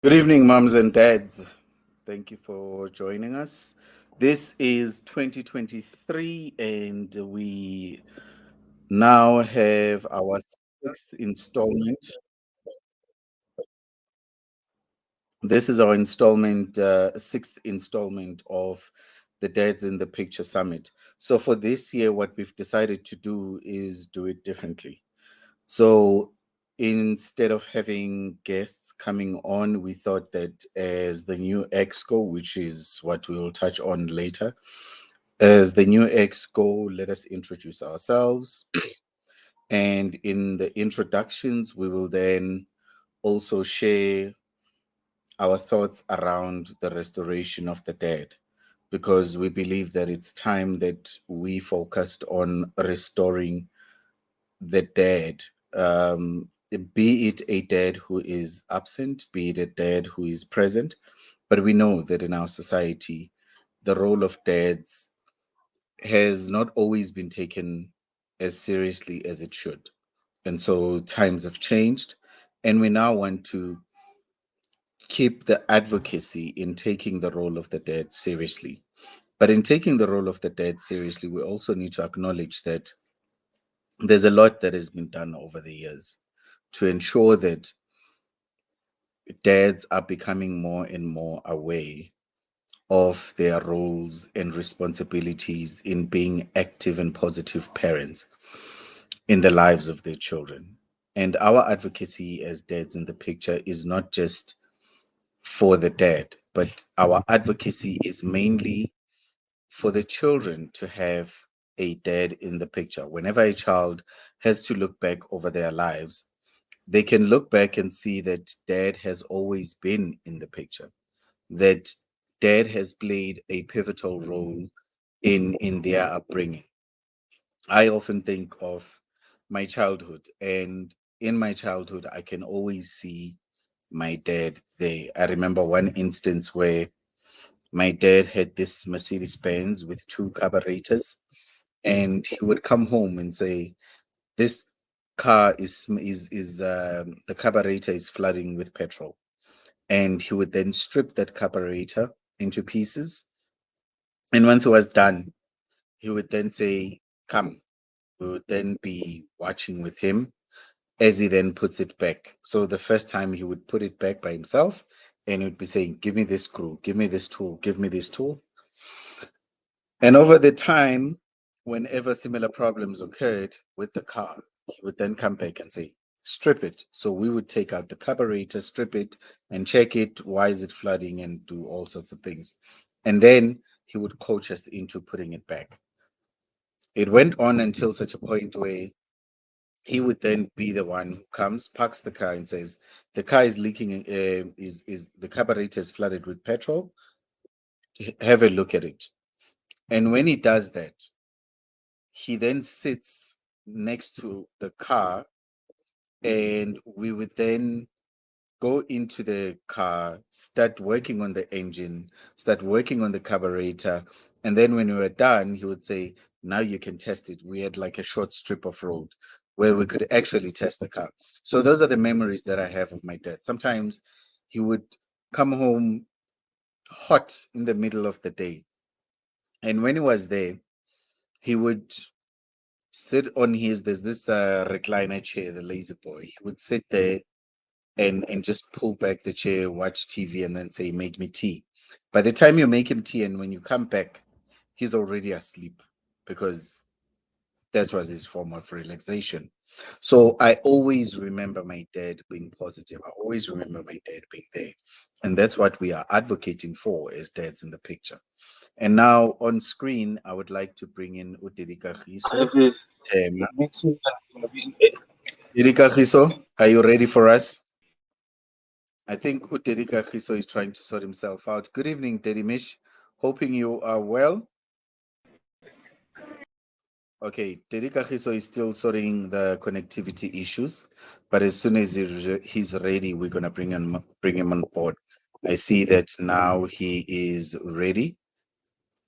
Good evening, moms and dads. Thank you for joining us. This is 2023, and we now have our sixth installment. This is our sixth installment of the Dads in the Picture Summit. So, for this year, what we've decided to do is do it differently. So instead of having guests coming on, we thought that as the new exco, which is what we will touch on later, as the new exco, let us introduce ourselves. And in the introductions, we will then also share our thoughts around the restoration of the dead, because we believe that it's time that we focused on restoring the dead, um, be it a dad who is absent, be it a dad who is present. But we know that in our society, the role of dads has not always been taken as seriously as it should. And so times have changed, and we now want to keep the advocacy in taking the role of the dad seriously. But in taking the role of the dad seriously, we also need to acknowledge that there's a lot that has been done over the years to ensure that dads are becoming more and more aware of their roles and responsibilities in being active and positive parents in the lives of their children. And our advocacy as dads in the picture is not just for the dad, but our advocacy is mainly for the children to have a dad in the picture. Whenever a child has to look back over their lives, they can look back and see that dad has always been in the picture, that dad has played a pivotal role in their upbringing. I often think of my childhood, and in my childhood I can always see my dad there. I remember one instance where my dad had this Mercedes Benz with two carburetors, and he would come home and say, this car is the carburetor is flooding with petrol. And he would then strip that carburetor into pieces. And once it was done, he would then say, come. We would then be watching with him as he then puts it back. So the first time he would put it back by himself, and he would be saying, give me this screw, give me this tool, give me this tool. And over the time, whenever similar problems occurred with the car, he would then come back and say, strip it. So we would take out the carburetor, strip it, and check it. Why is it flooding? And do all sorts of things. And then he would coach us into putting it back. It went on until such a point where he would then be the one who comes, parks the car, and says, the car is leaking, is the carburetor is flooded with petrol. Have a look at it. And when he does that, he then sits next to the car, and we would then go into the car, start working on the engine, start working on the carburetor. And then when we were done, he would say, now you can test it. We had like a short strip of road where we could actually test the car. So those are the memories that I have of my dad. Sometimes he would come home hot in the middle of the day. And when he was there, he would sit on there's this recliner chair, the lazy boy. He would sit there and just pull back the chair, watch TV, and then say, make me tea. By the time you make him tea and when you come back, he's already asleep, because that was his form of relaxation. So I always remember my dad being positive. I always remember my dad being there. And that's what we are advocating for as dads in the picture. And now on screen, I would like to bring in Udirika I Riso. have a meeting that's going to be in 8. Udirika Riso, are you ready for us? I think Udirika Riso is trying to sort himself out. Good evening, Dedimish. Hoping you are well. Okay, Dedika Riso is still sorting the connectivity issues, but as soon as he's ready, we're gonna bring him on board. I see that now he is ready.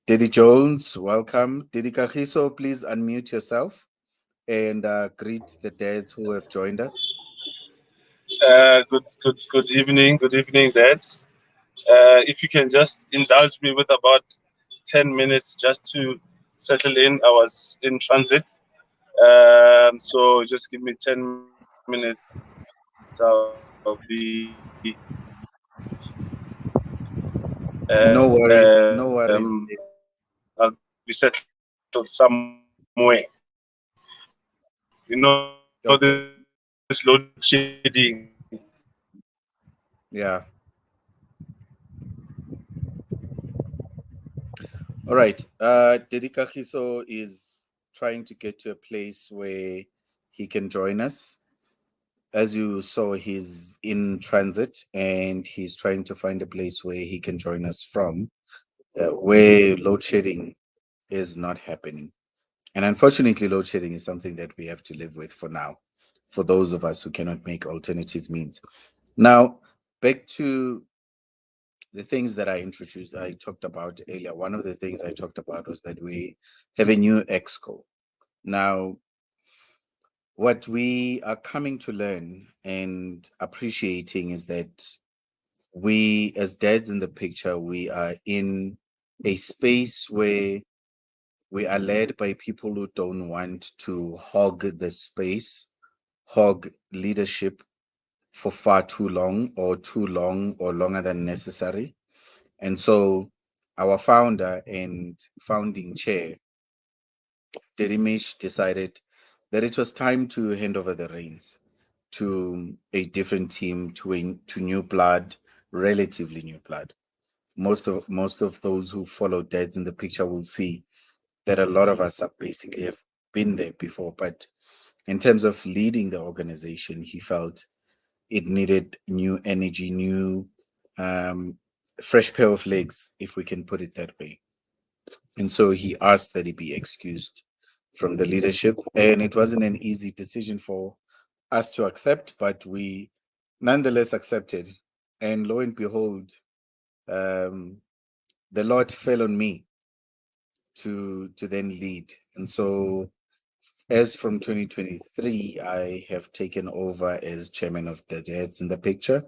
Diddy Jones, welcome. Dedika Riso, please unmute yourself and greet the dads who have joined us. Good evening. Good evening, dads. If you can just indulge me with about 10 minutes just to settle in. I was in transit. So just give me 10 minutes. I'll be No worries, no I'll be worries. settled somewhere. You know, this load shedding. Okay, yeah. All right. Dedikakiso is trying to get to a place where he can join us. As you saw, he's in transit and he's trying to find a place where he can join us from, where load shedding is not happening. And unfortunately, load shedding is something that we have to live with for now, for those of us who cannot make alternative means. Now, back to the things that I talked about earlier. One of the things I talked about was that we have a new exco. Now, what we are coming to learn and appreciating is that we, as dads in the picture, we are in a space where we are led by people who don't want to hog the space, hog leadership for far too long or longer than necessary. And so our founder and founding chair, Derimish, decided that it was time to hand over the reins to a different team, to new blood, relatively new blood. Most of those who follow dads in the picture will see that a lot of us are basically have been there before. But in terms of leading the organization, he felt it needed new energy, new fresh pair of legs, if we can put it that way. And so he asked that he be excused from the leadership. And it wasn't an easy decision for us to accept, but we nonetheless accepted. And lo and behold, um, the Lord fell on me to then lead. And so as from 2023, I have taken over as chairman of the DADS in the picture,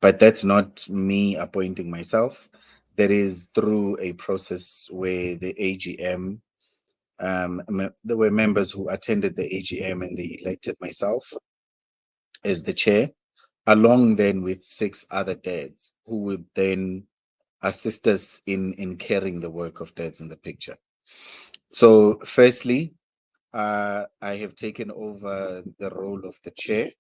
but that's not me appointing myself. That is through a process where the AGM, there were members who attended the AGM and they elected myself as the chair, along then with six other dads who would then assist us in carrying the work of dads in the picture. So, firstly, I have taken over the role of the chair,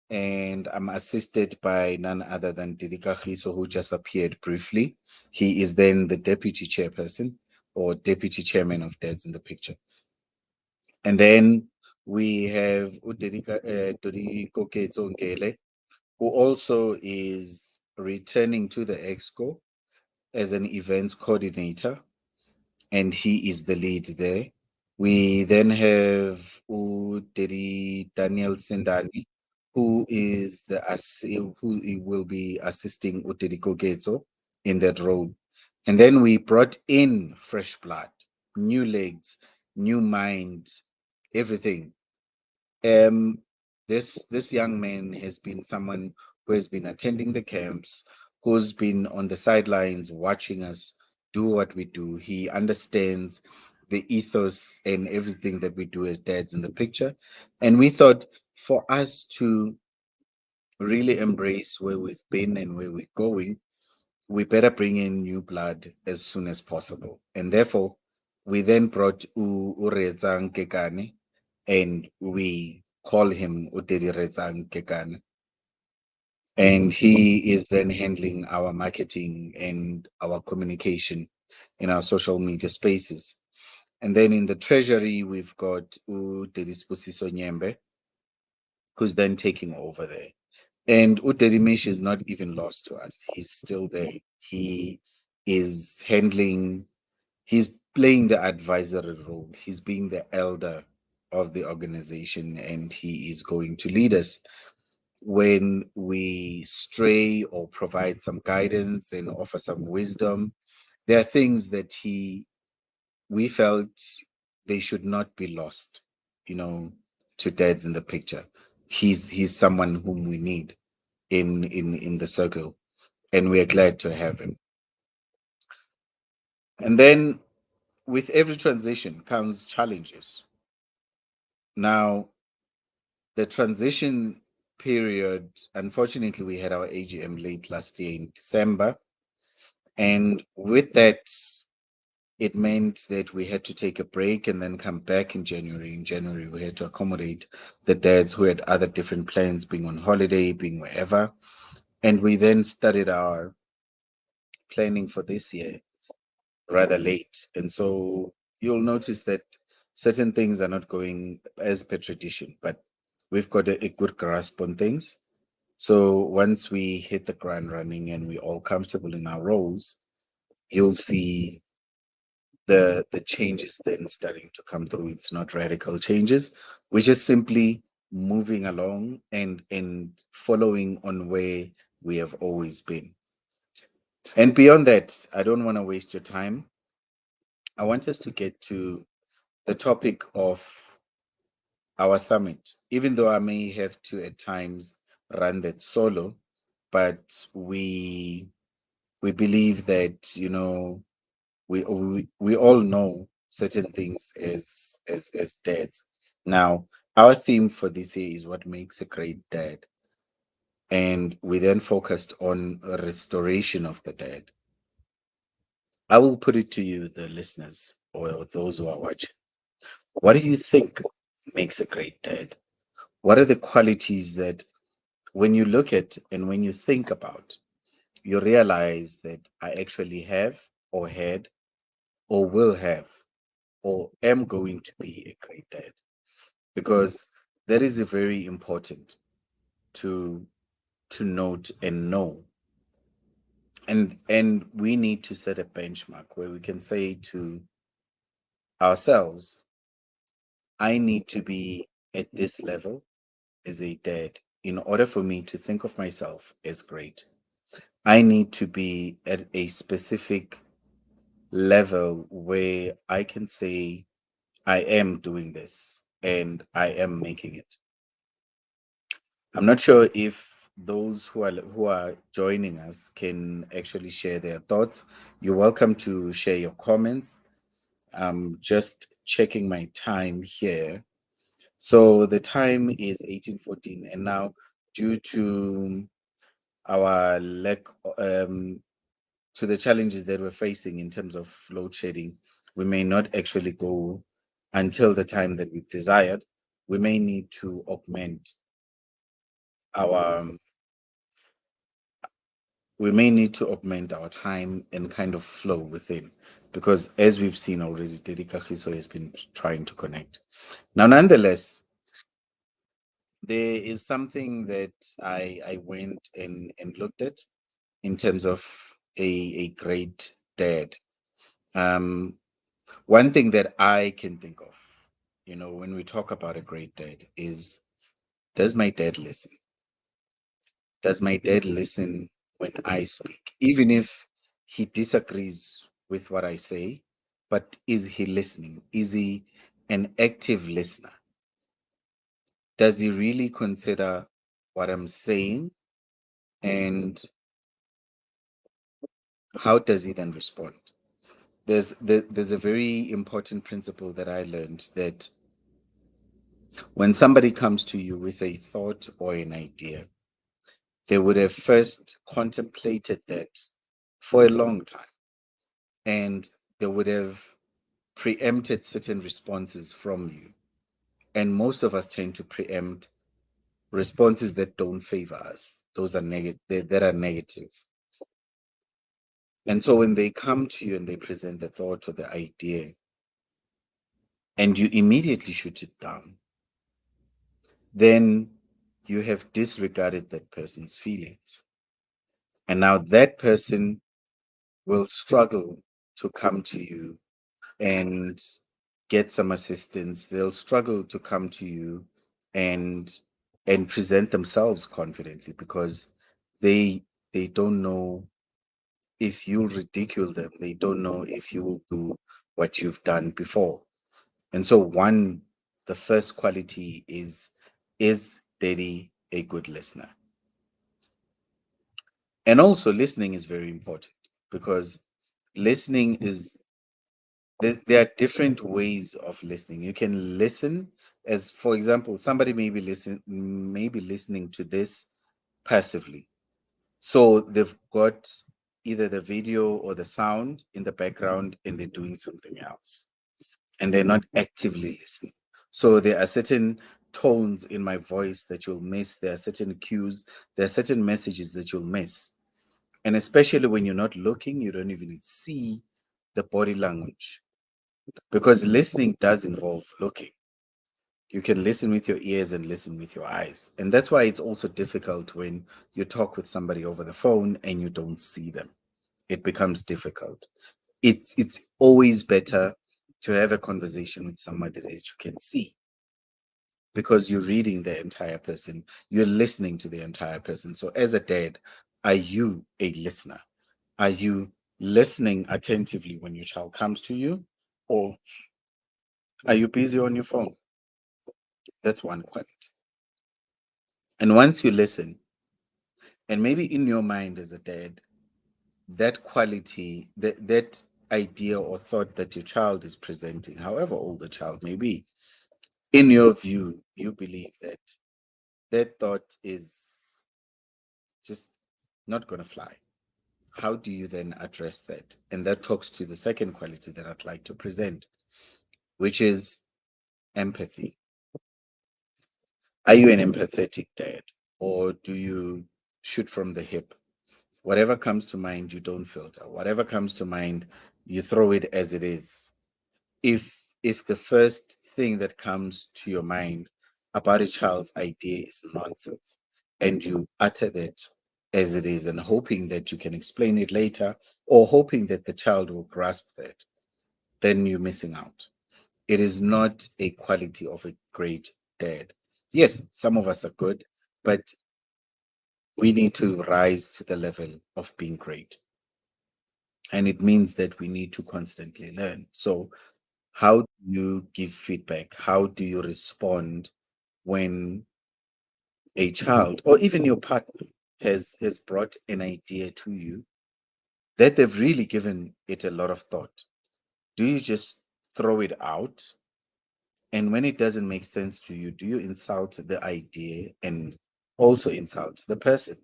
and I'm assisted by none other than Didika Khiso, who just appeared briefly. He is then the deputy chairperson or deputy chairman of dads in the picture. And then we have Dodiko Ketso Ngele, who also is returning to the Exco as an events coordinator, and he is the lead there. We then have Daniel Sendani, who is who will be assisting Uderi Kogetso in that role. And then we brought in fresh blood, new legs, new mind, everything. Um, this young man has been someone who has been attending the camps, who's been on the sidelines watching us do what we do. He understands the ethos and everything that we do as dads in the picture. And we thought for us to really embrace where we've been and where we're going, we better bring in new blood as soon as possible. And therefore, we then brought Urezang Kekane and we call him Uteri Rezang Kekane. And he is then handling our marketing and our communication in our social media spaces. And then in the treasury, we've got Udedisposiso Nyembe, who's then taking over there. And Udedimish is not even lost to us. He's still there. He is handling, he's playing the advisory role. He's being the elder of the organization, and he is going to lead us when we stray or provide some guidance and offer some wisdom. There are things that we felt they should not be lost, you know, to dads in the picture. He's someone whom we need. in the circle, and we are glad to have him. And then with every transition comes challenges. Now, the transition period, unfortunately, we had our AGM late last year in December. And with that, it meant that we had to take a break and then come back in January. In January, we had to accommodate the dads who had other different plans, being on holiday, being wherever. And we then started our planning for this year rather late. And so you'll notice that certain things are not going as per tradition, but we've got a good grasp on things. So once we hit the ground running and we're all comfortable in our roles, you'll see the changes then starting to come through. It's not radical changes. We're just simply moving along and following on where we have always been. And beyond that, I don't want to waste your time. I want us to get to the topic of our summit, even though I may have to at times run that solo, but we believe that, you know, we all know certain things as dads. Now, our theme for this year is what makes a great dad. And we then focused on a restoration of the dad. I will put it to you, the listeners, or those who are watching. What do you think makes a great dad? What are the qualities that when you look at and when you think about, you realize that I actually have or had or will have or am going to be a great dad? Because that is very important to note and know. And we need to set a benchmark where we can say to ourselves, I need to be at this level as a dad in order for me to think of myself as great. I need to be at a specific level where I can say I am doing this and I am making it. I'm not sure if those who are joining us can actually share their thoughts. You're welcome to share your comments. I'm just checking my time here. So the time is 18:14, and now due to our lack to the challenges that we're facing in terms of load shedding, we may not actually go until the time that we've desired. We may need to augment our our time and kind of flow within, because as we've seen already, Dedi Kagiso has been trying to connect. Now, nonetheless, there is something that I went and looked at in terms of a great dad. Um, One thing that I can think of, you know, when we talk about a great dad is, does my dad listen? Does my dad listen when I speak? Even if he disagrees with what I say, but is he listening? Is he an active listener? Does he really consider what I'm saying? And how does he then respond? There's a very important principle that I learned, that when somebody comes to you with a thought or an idea, they would have first contemplated that for a long time, and they would have preempted certain responses from you. And most of us tend to preempt responses that don't favor us. Those are negative, that are negative. And so when they come to you and they present the thought or the idea, and you immediately shoot it down, then you have disregarded that person's feelings. And now that person will struggle to come to you and get some assistance. They'll struggle to come to you and present themselves confidently, because they don't know if you'll ridicule them. They don't know if you will do what you've done before. And so the first quality is Daddy a good listener? And also, listening is very important because listening is there are different ways of listening. You can listen as, for example, somebody maybe listening to this passively. So they've got either the video or the sound in the background and they're doing something else and they're not actively listening. So there are certain tones in my voice that you'll miss. There are certain cues, there are certain messages that you'll miss. And especially when you're not looking, you don't even see the body language because listening does involve looking. You can listen with your ears and listen with your eyes. And that's why it's also difficult when you talk with somebody over the phone and you don't see them. It becomes difficult. It's always better to have a conversation with somebody that you can see because you're reading the entire person, you're listening to the entire person. So as a dad, are you a listener? Are you listening attentively when your child comes to you? Or are you busy on your phone? That's one quality. And once you listen, and maybe in your mind as a dad, that quality, that idea or thought that your child is presenting, however old the child may be, in your view, you believe that that thought is just not going to fly. How do you then address that? And that talks to the second quality that I'd like to present, which is empathy. Are you an empathetic dad or do you shoot from the hip? Whatever comes to mind, you don't filter. Whatever comes to mind, you throw it as it is. If the first thing that comes to your mind about a child's idea is nonsense, and you utter that as it is, and hoping that you can explain it later, or hoping that the child will grasp that, then you're missing out. It is not a quality of a great dad. Yes, some of us are good, but we need to rise to the level of being great. And it means that we need to constantly learn. So, how do you give feedback? How do you respond when a child or even your partner has brought an idea to you that they've really given it a lot of thought? Do you just throw it out? And when it doesn't make sense to you, do you insult the idea and also insult the person?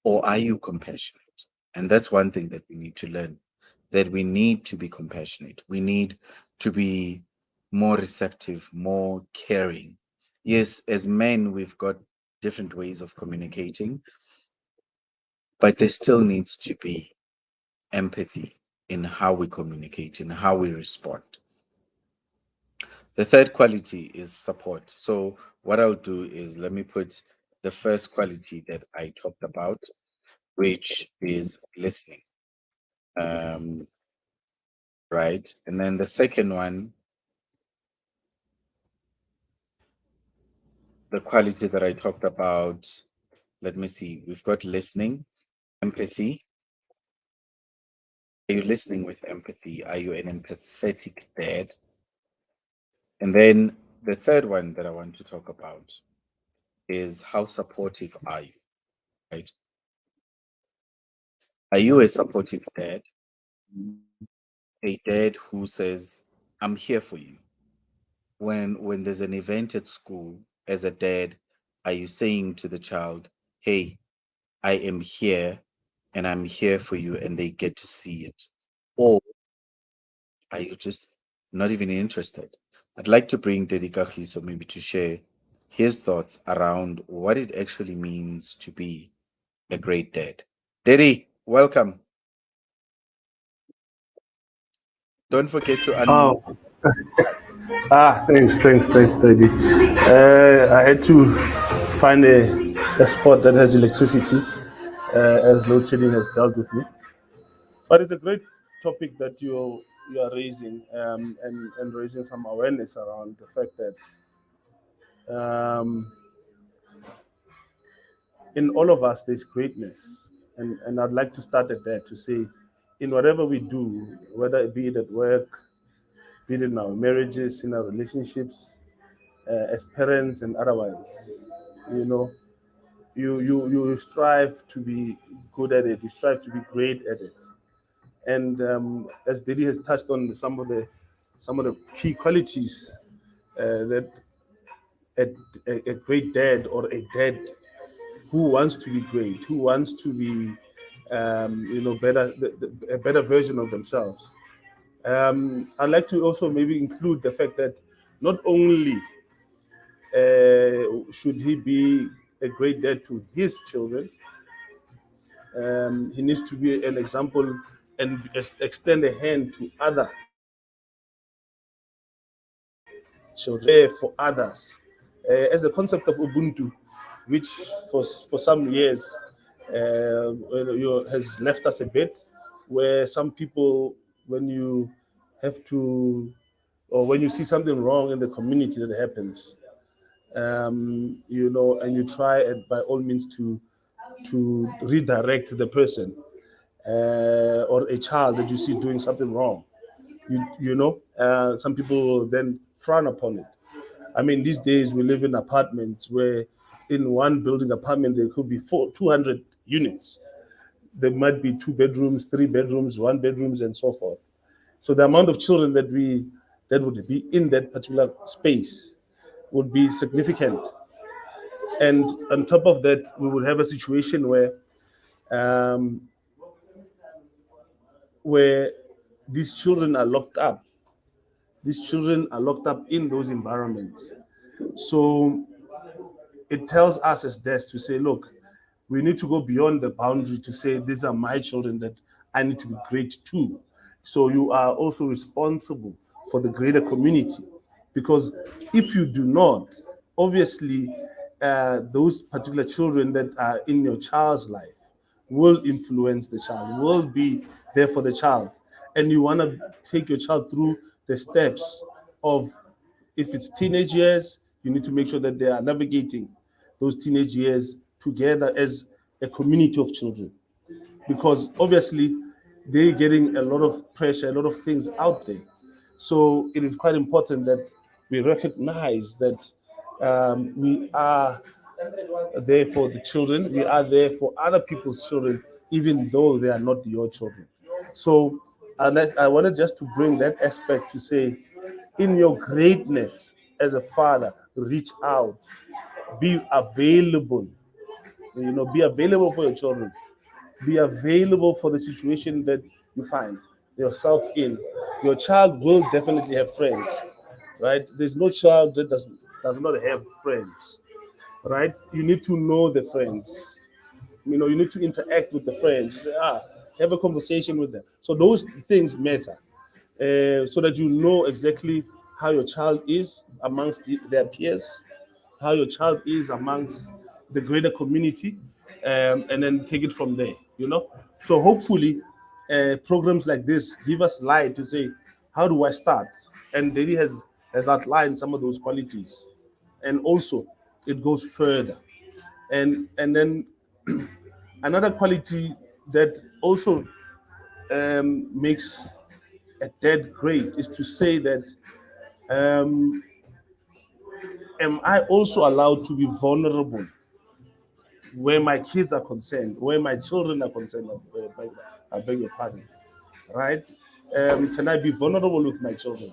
Or are you compassionate? And that's one thing that we need to learn, that we need to be compassionate. We need to be more receptive, more caring. Yes, as men, we've got different ways of communicating, but there still needs to be empathy in how we communicate, in how we respond. The third quality is support. So, what I'll do is let me put the first quality that I talked about, which is listening. Um, right? And then the second one, the quality that I talked about, let me see, we've got listening, empathy. Are you listening with empathy? Are you an empathetic dad? And then the third one that I want to talk about is how supportive are you, right? Are you a supportive dad? A dad who says, I'm here for you. When there's an event at school, as a dad, are you saying to the child, hey, I am here and I'm here for you and they get to see it? Or are you just not even interested? I'd like to bring Dedi Kagiso maybe to share his thoughts around what it actually means to be a great dad. Dedi, welcome. Don't forget to unmute. Oh, thanks, Daddy. I had to find a spot that has electricity, as load shedding has dealt with me. But it's a great topic that you are raising, and raising some awareness around the fact that um, in all of us there's greatness, and I'd like to start at that to say, in whatever we do, whether it be it at work, be it in our marriages, in our relationships, as parents and otherwise, you know, you strive to be good at it. You strive to be great at it. And as Didi has touched on some of the key qualities that a great dad or a dad who wants to be great, who wants to be better, a better version of themselves. I'd like to also maybe include the fact that not only should he be a great dad to his children, he needs to be an example and extend a hand to other children, there for others. As a concept of Ubuntu, which for some years has left us a bit, where some people, when you have to, or when you see something wrong in the community that happens, and you try by all means to redirect the person or a child that you see doing something wrong. Some people then frown upon it. I mean, these days we live in apartments where in one building apartment there could be 200 units. There might be 2 bedrooms, 3 bedrooms, 1 bedrooms, and so forth. So the amount of children that would be in that particular space would be significant. And on top of that, we would have a situation where these children are locked up. These children are locked up in those environments. So it tells us as dads to say, look, we need to go beyond the boundary to say, these are my children that I need to be great to. So you are also responsible for the greater community. Because if you do not, obviously, those particular children that are in your child's life will influence the child, will be there for the child. And you want to take your child through the steps of, if it's teenage years, you need to make sure that they are navigating those teenage years together as a community of children. Because obviously, they're getting a lot of pressure, a lot of things out there. So it is quite important that we recognize that we are there for the children, we are there for other people's children, even though they are not your children. So I wanted just to bring that aspect to say, in your greatness as a father, reach out, be available, be available for your children, be available for the situation that you find yourself in. Your child will definitely have friends, right? There's no child that does not have friends, right? You need to know the friends. You need to interact with the friends. You say, have a conversation with them. So those things matter, so that you know exactly how your child is amongst their peers, how your child is amongst the greater community, and then take it from there. So hopefully, programs like this give us light to say, how do I start? And Daddy has outlined some of those qualities, and also it goes further. And then another quality that also makes a dad great is to say that, am I also allowed to be vulnerable where my kids are concerned, where my children are concerned? I beg your pardon, right? Can I be vulnerable with my children?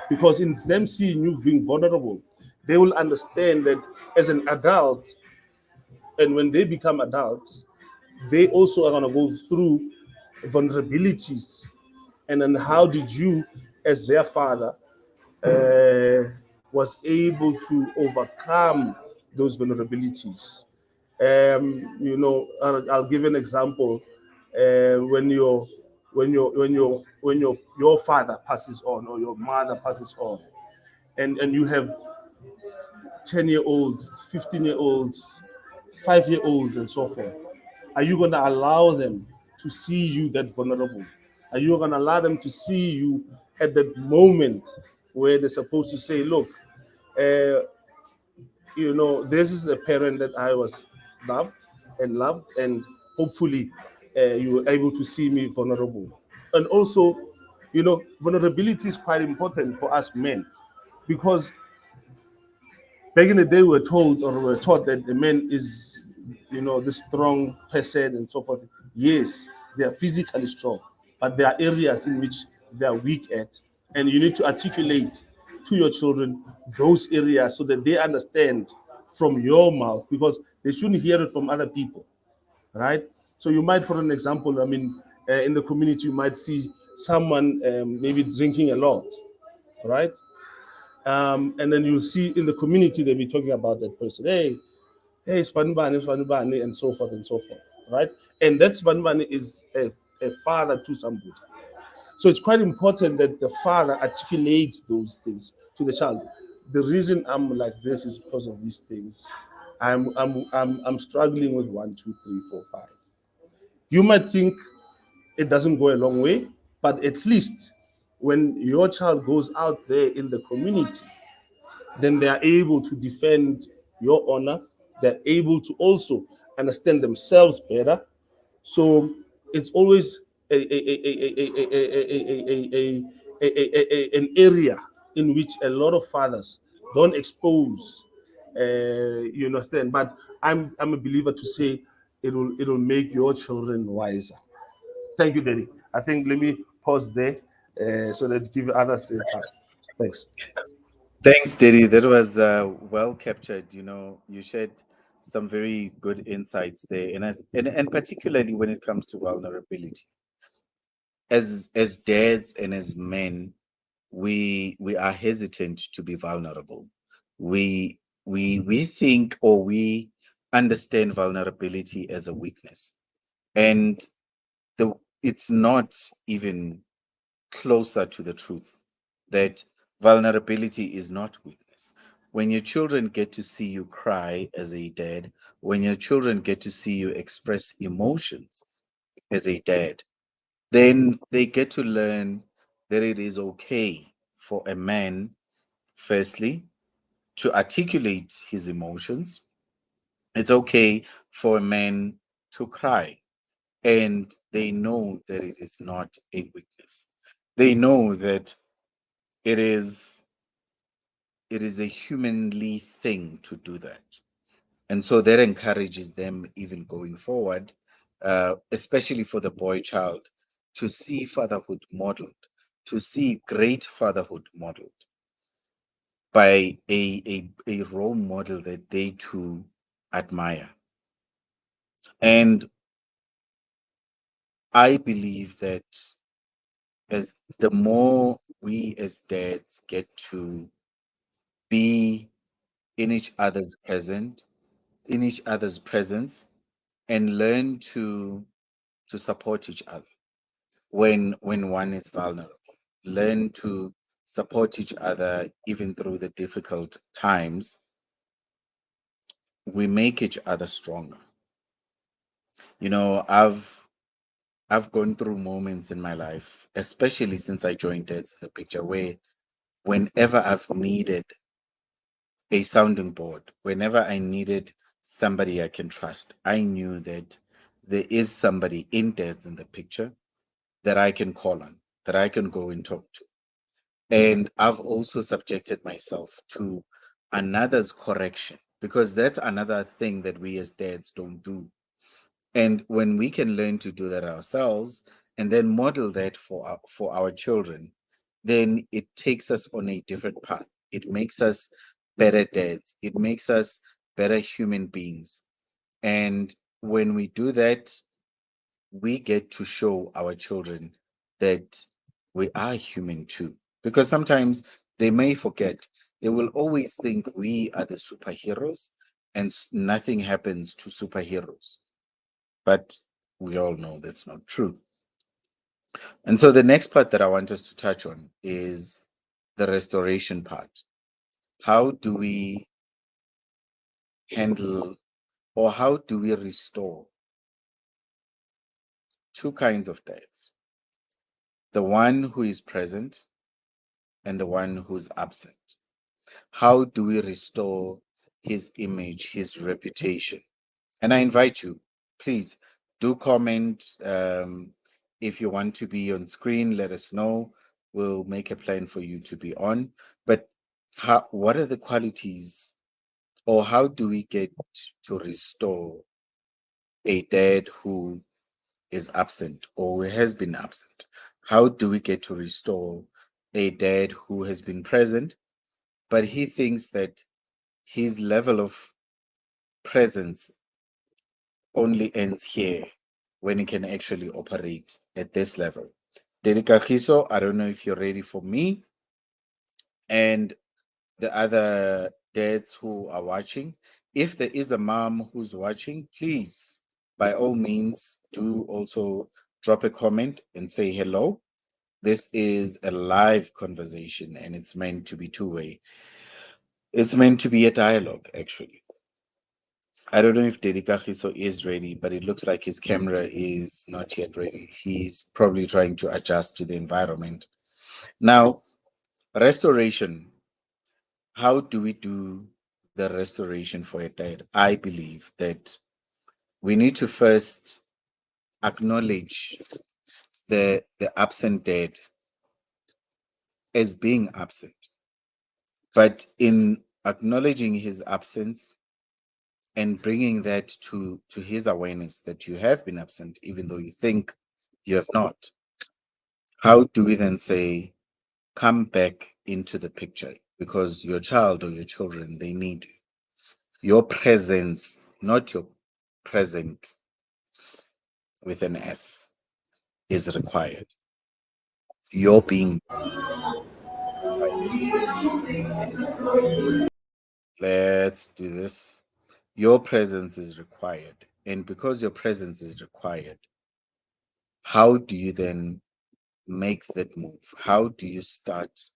Because in them seeing you being vulnerable, they will understand that as an adult, and when they become adults, they also are going to go through vulnerabilities. And then how did you, as their father, was able to overcome those vulnerabilities? I'll give an example. When your father passes on, or your mother passes on, and you have 10-year-olds, 15-year-olds, 5-year-olds, and so forth, are you going to allow them to see you that vulnerable? Are you going to allow them to see you at that moment where they're supposed to say, look, this is a parent that I was loved, and hopefully you were able to see me vulnerable. And also, vulnerability is quite important for us men, because back in the day we were told, or we were taught, that the man is this strong person and so forth. Yes, they are physically strong, but there are areas in which they are weak at, and you need to articulate to your children those areas so that they understand from your mouth, because they shouldn't hear it from other people, right? So you might, for an example, I mean, in the community, you might see someone maybe drinking a lot, right? And then you'll see in the community they'll be talking about that person. Hey, Spanbani, and so forth and so forth, right? And that Spanbani is a father to somebody. So it's quite important that the father articulates those things to the child. The reason I'm like this is because of these things. I'm struggling with one, two, three, four, five. You might think it doesn't go a long way, but at least when your child goes out there in the community, then they are able to defend your honor. They're able to also understand themselves better. So it's always an area in which a lot of fathers don't expose. You understand? But I'm a believer to say it'll make your children wiser. Thank you, Daddy. I think let me pause there so that give others a chance. Thanks. Thanks, Diddy. That was well captured. You shared some very good insights there, and particularly when it comes to vulnerability. As dads and as men, we are hesitant to be vulnerable. We think, or we understand vulnerability as a weakness, and the it's not even closer to the truth that vulnerability is not weakness. When your children get to see you cry as a dad, when your children get to see you express emotions as a dad, then they get to learn that it is okay for a man, firstly, to articulate his emotions. It's okay for a man to cry, and they know that it is not a weakness. They know that it is it is a humanly thing to do that. And so that encourages them even going forward, especially for the boy child, to see fatherhood modeled, to see great fatherhood modeled by a role model that they too admire. And I believe that as the more we as dads get to be in each other's present, in each other's presence, and learn to support each other when one is vulnerable, learn to support each other even through the difficult times, we make each other stronger. I've gone through moments in my life, especially since I joined Dads in the Picture, where whenever I've needed a sounding board, whenever I needed somebody I can trust, I knew that there is somebody in Dads in the Picture that I can call on, that I can go and talk to. And I've also subjected myself to another's correction, because that's another thing that we as dads don't do. And when we can learn to do that ourselves and then model that for our children, then it takes us on a different path. It makes us better dads. It makes us better human beings. And when we do that, we get to show our children that we are human too. Because sometimes they may forget, they will always think we are the superheroes and nothing happens to superheroes. But we all know that's not true. And so the next part that I want us to touch on is the restoration part. How do we handle, or how do we restore two kinds of dads? The one who is present and the one who's absent. How do we restore his image, his reputation? And I invite you, please do comment. If you want to be on screen, let us know. We'll make a plan for you to be on. But what are the qualities, or how do we get to restore a dad who is absent or who has been absent? How do we get to restore a dad who has been present, but he thinks that his level of presence only ends here when he can actually operate at this level? Dedicajiso, I don't know if you're ready for me and the other dads who are watching. If there is a mom who's watching, please, by all means, do also drop a comment and say hello. This is a live conversation and it's meant to be two-way. It's meant to be a dialogue, actually. I don't know if Dedikajiso is ready, but it looks like his camera is not yet ready. He's probably trying to adjust to the environment. Now, restoration. How do we do the restoration for a dad? I believe that we need to first acknowledge the absent dad as being absent. But in acknowledging his absence and bringing that to his awareness that you have been absent, even though you think you have not, how do we then say, come back into the picture? Because your child or your children, they need you. Your presence, not your present with an S, is required. Your being. Let's do this. Your presence is required. And because your presence is required, how do you then make that move? How do you start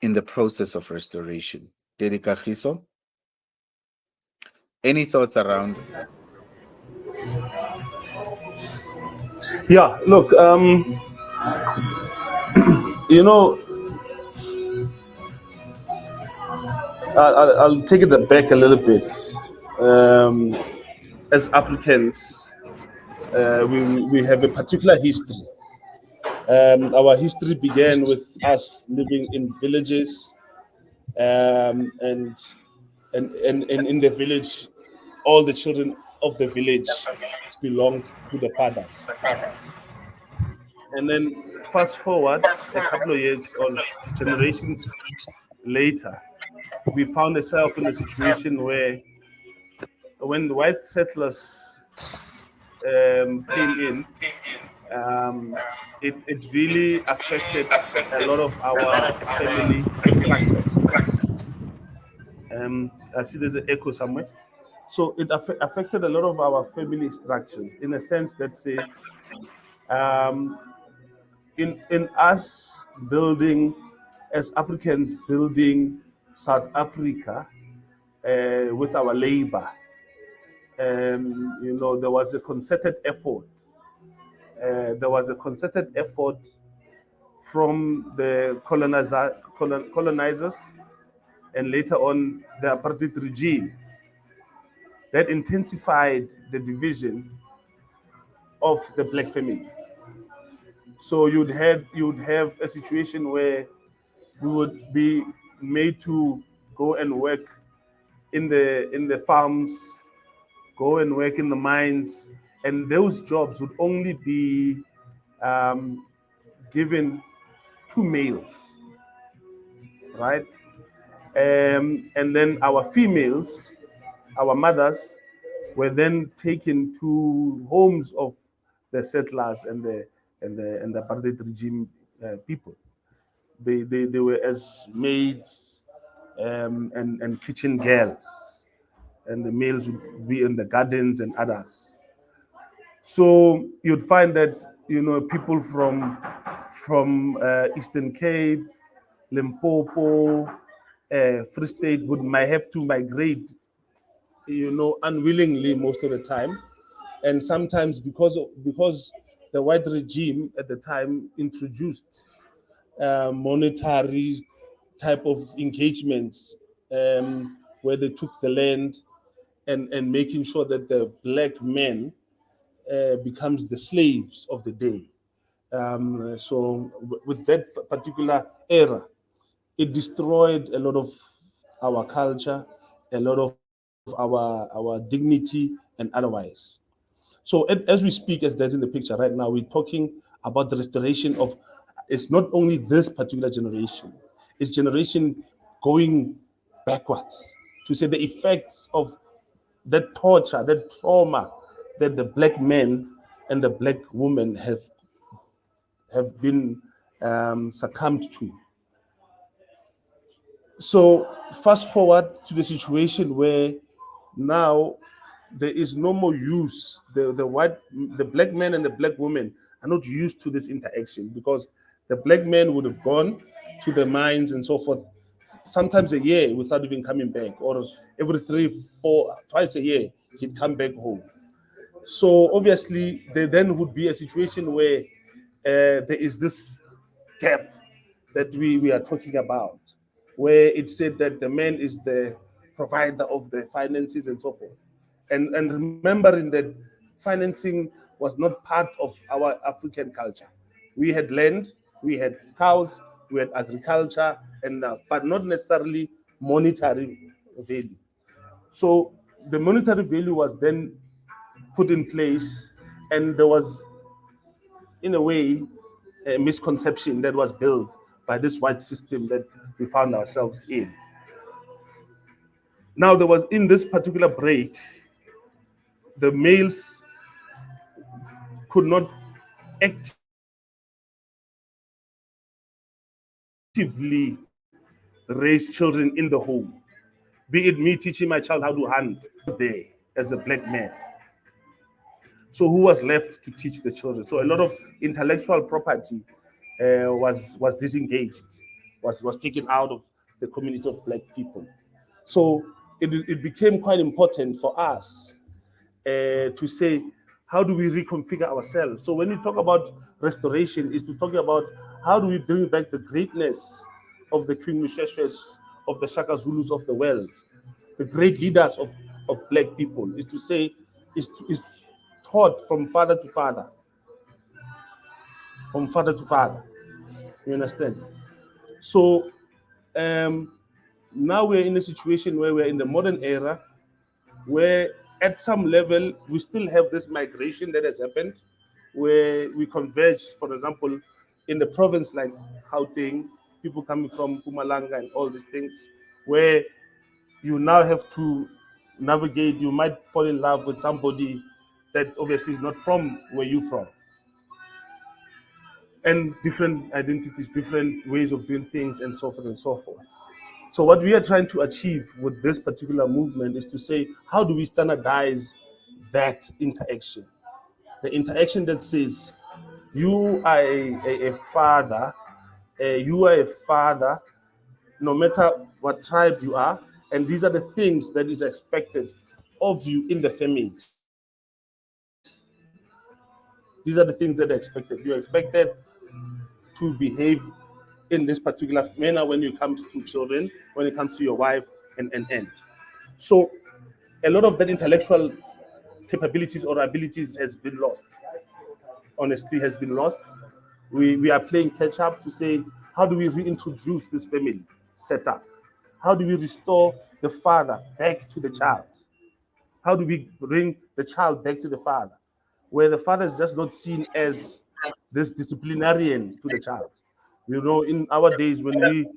in the process of restoration? Dedicajiso, any thoughts around? Yeah, look, you know, I'll take it back a little bit. Um, as Africans, we have a particular history. Our history began with us living in villages, and and in the village, all the children of the village belonged to the fathers. And then fast forward a couple of years or generations later, we found ourselves in a situation where when the white settlers came in, um, it really affected a lot of our family structures. I see there's an echo somewhere. So it affected a lot of our family structures in a sense that says, um, in us building, as Africans building South Africa with our labor, there was a concerted effort. There was a concerted effort from the colonizers and later on the apartheid regime that intensified the division of the black family. So you'd have a situation where we would be made to go and work in the farms, go and work in the mines, and those jobs would only be um, given to males, right? And then our females, our mothers, were then taken to homes of the settlers and the apartheid regime people. They were as maids and kitchen girls, and the males would be in the gardens and others. So you'd find that people from Eastern Cape, Limpopo, Free State would might have to migrate, unwillingly most of the time, and sometimes because the white regime at the time introduced monetary type of engagements, where they took the land and making sure that the black men becomes the slaves of the day. So with that particular era, it destroyed a lot of our culture, a lot of our dignity and otherwise. So as we speak, as there's in the picture right now, we're talking about the restoration of, it's not only this particular generation, it's generation going backwards, to say the effects of that torture, that trauma that the black men and the black women have been succumbed to. So fast forward to the situation where now there is no more use. The black men and the black women are not used to this interaction, because the black men would have gone to the mines and so forth, sometimes a year without even coming back, or every 3, 4, twice a year he'd come back home. So obviously there then would be a situation where there is this gap that we are talking about, where it said that the man is the provider of the finances and so forth. And remembering that financing was not part of our African culture. We had land, we had cows, we had agriculture, and but not necessarily monetary value. So the monetary value was then put in place, and there was, in a way, a misconception that was built by this white system that we found ourselves in. Now, there was, in this particular break, the males could not actively raise children in the home, be it me teaching my child how to hunt there as a black man. So who was left to teach the children? So a lot of intellectual property was disengaged, was taken out of the community of black people. So it became quite important for us to say, how do we reconfigure ourselves? So when we talk about restoration, is to talk about how do we bring back the greatness of the Queen Misheshwes, of the Shaka Zulus of the world, the great leaders of black people, is to say, is taught from father to father, from father to father. You understand? So um, now we're in a situation where we're in the modern era, where at some level we still have this migration that has happened, where we converge, for example, in the province like Gauteng, people coming from Pumalanga and all these things, where you now have to navigate. You might fall in love with somebody that obviously is not from where you're from, and different identities, different ways of doing things, and so forth and so forth. So what we are trying to achieve with this particular movement is to say, how do we standardize that interaction? The interaction that says, you are a father, you are a father, no matter what tribe you are, and these are the things that is expected of you in the family. These are the things that are expected. You're expected to behave in this particular manner when it comes to children, when it comes to your wife, and. So a lot of that intellectual capabilities or abilities has been lost. Honestly, has been lost. We are playing catch up to say, how do we reintroduce this family setup? How do we restore the father back to the child? How do we bring the child back to the father, where the father is just not seen as this disciplinarian to the child? You know, in our days when we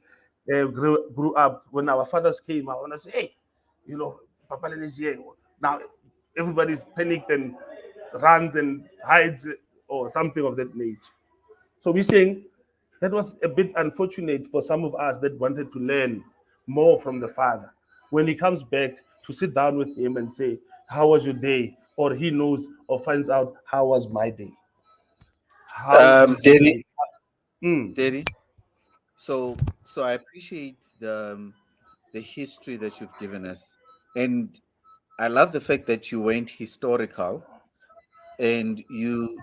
grew up, when our fathers came, I want to say, hey, you know, Papa Len is here. Now everybody's panicked and runs and hides or something of that nature. So we're saying that was a bit unfortunate for some of us that wanted to learn more from the father. When he comes back, to sit down with him and say, how was your day? Or he knows or finds out, how was my day? How did Daddy, I? Mm, Daddy. So I appreciate the history that you've given us, and I love the fact that you went historical, and you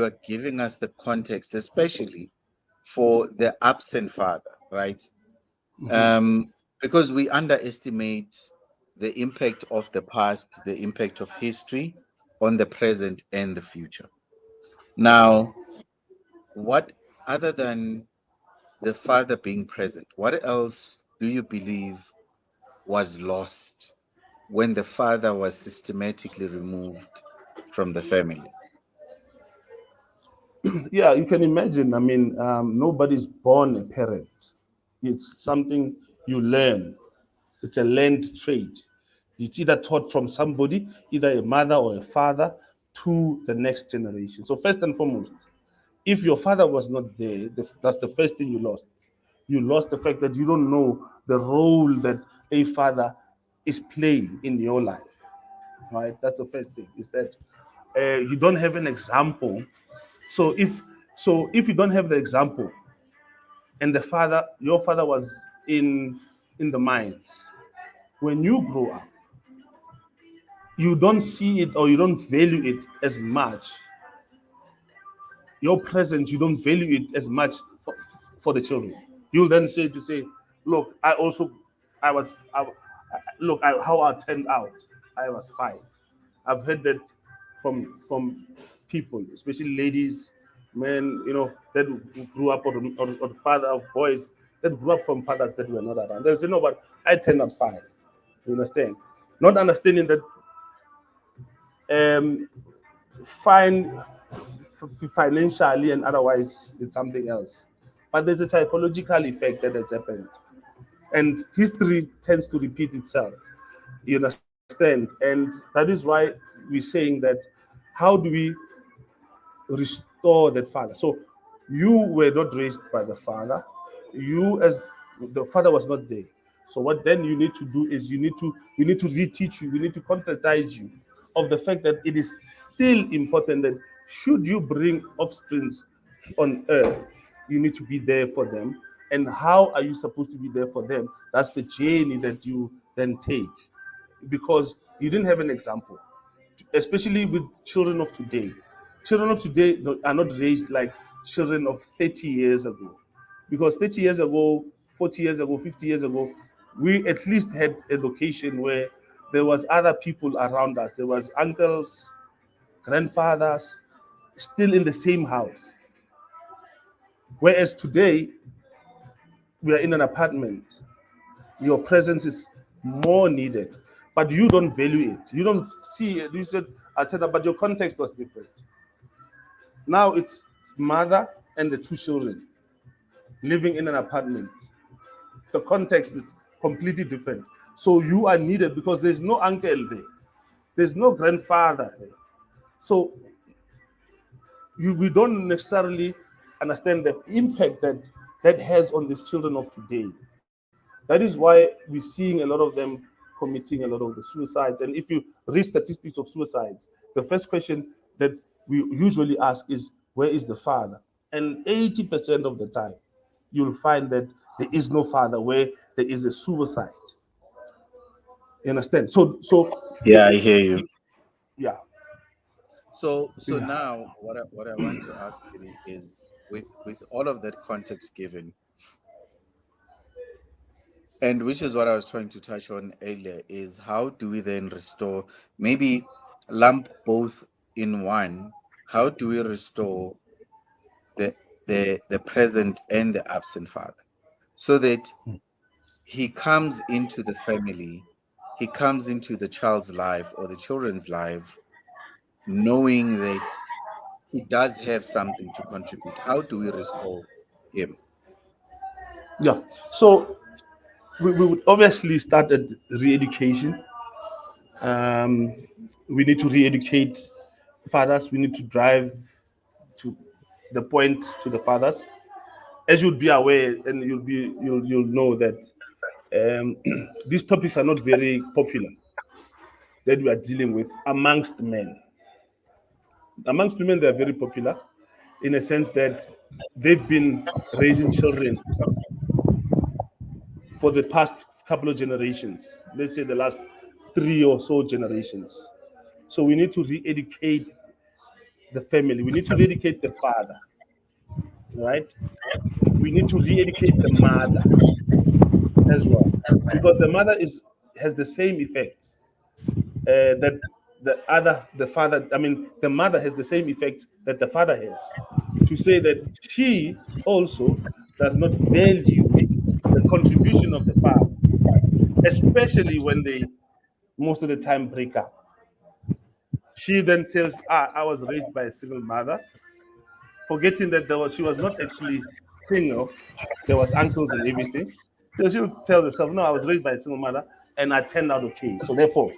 are giving us the context, especially for the absent father, right? Because we underestimate the impact of the past, the impact of history on the present and the future. Now, what other than the father being present, what else do you believe was lost when the father was systematically removed from the family. Yeah, you can imagine. I mean, nobody's born a parent. It's something you learn. It's a learned trait. It's either taught from somebody, either a mother or a father, to the next generation. So first and foremost, if your father was not there, that's the first thing you lost. You lost the fact that you don't know the role that a father is playing in your life. Right? That's the first thing. Is that you don't have an example. So if you don't have the example, and your father was in the mines, when you grow up, you don't see it or you don't value it as much. Your presence, you don't value it as much for the children. You'll then say, look, I was, I, look, how I turned out. I was fine. I've heard that from people, especially ladies, men, that grew up or the father of boys that grew up from fathers that were not around. They'll say, no, but I turned out fine. You understand? Not understanding that fine financially and otherwise it's something else. But there's a psychological effect that has happened. And history tends to repeat itself. You understand? And that is why we're saying that how do we restore that father? So you were not raised by the father. You as the father was not there. So what then you need to do is we need to reteach you, we need to conscientize you of the fact that it is still important that should you bring offsprings on earth, you need to be there for them. And how are you supposed to be there for them? That's the journey that you then take. Because you didn't have an example, especially with children of today. Children of today are not raised like children of 30 years ago. Because 30 years ago, 40 years ago, 50 years ago, we at least had a location where there was other people around us. There was uncles, grandfathers, still in the same house. Whereas today, we are in an apartment. Your presence is more needed, but you don't value it. You don't see it. You said, but your context was different. Now it's mother and the two children living in an apartment. The context is completely different. So you are needed because there's no uncle there. There's no grandfather there. So we don't necessarily understand the impact that has on these children of today. That is why we're seeing a lot of them committing a lot of the suicides. And if you read statistics of suicides, the first question that we usually ask is, where is the father? And 80% of the time, you'll find that there is no father where there is a suicide. You understand? Yeah, I hear you. Yeah. So now what I want to ask you is, with all of that context given, and which is what I was trying to touch on earlier, is how do we then restore, maybe lump both in one, how do we restore the the present and the absent father, so that he comes into the family, he comes into the child's life or the children's life, knowing that he does have something to contribute. How do we restore him? Yeah. So we would obviously start at re-education. Um, we need to re-educate fathers. We need to drive to the point to the fathers. As you'll be aware, and you'll know that these topics are not very popular that we are dealing with amongst men. Amongst women, they are very popular in a sense that they've been raising children for the past couple of generations. Let's say the last 3 or so generations. So we need to re-educate the family. We need to re-educate the father, right? We need to re-educate the mother as well, because the mother has the same effects that the father. I mean, the mother has the same effect that the father has. To say that she also does not value the contribution of the father, especially when they most of the time break up. She then tells, I was raised by a single mother, forgetting that she was not actually single. There was uncles and everything. So she would tell herself, no, I was raised by a single mother and I turned out okay. So therefore,